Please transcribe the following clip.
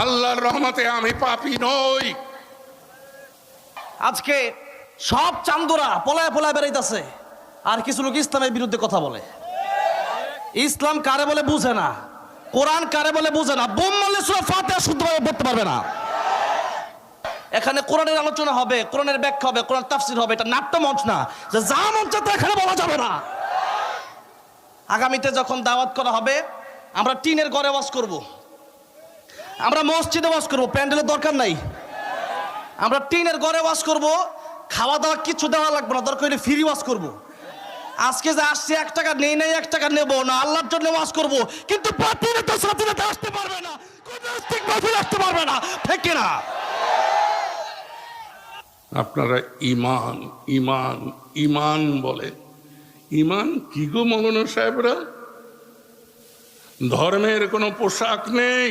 আল্লাহর রহমতে আমি পাপী নই। আজকে সব চান্দুরা পলায় পলায় বেড়াইতেছে, আর কিছু লোক ইসলামের বিরুদ্ধে কথা বলে। ইসলাম কারে বলে বুঝে না, কোরআন কারে বলে বুঝে না। বোম মারলে সূরা ফাতিহা শুদ্ধভাবে পড়তে পারবে না। এখানে কোরআনের আলোচনা হবে, কোরআনের ব্যাখ্যা হবে, কোরআন তাফসীর হবে। এটা নাট্য মঞ্চ না যে যা মন চায় এখানে বলা যাবে না। আগামীতে যখন দাওয়াত করা হবে, আমরা টিনের ঘরে ওয়াজ করব, আমরা মসজিদে ওয়াজ করব, প্যান্ডেলের দরকার নাই। আমরা টিনের ঘরে ওয়াজ করব, খাওয়া দাওয়া কিছু দেওয়া লাগবে না, দরকার হলে ফ্রি ওয়াজ করব। আজকে যে আসছে 1 টাকা নেই নাই, 1 টাকা নেবো না, আল্লাহর জন্য ওয়াজ করব। কিন্তু বাতিলে তো সাথীতে আসতে পারবে না, কোন নাস্তিক মাহফিল আসতে পারবে না, ঠিক কি না? আপনারা ইমান ইমান ইমান বলে, ইমান কি গো মৌলানা সাহেবরা? ধর্মের কোনো পোশাক নেই।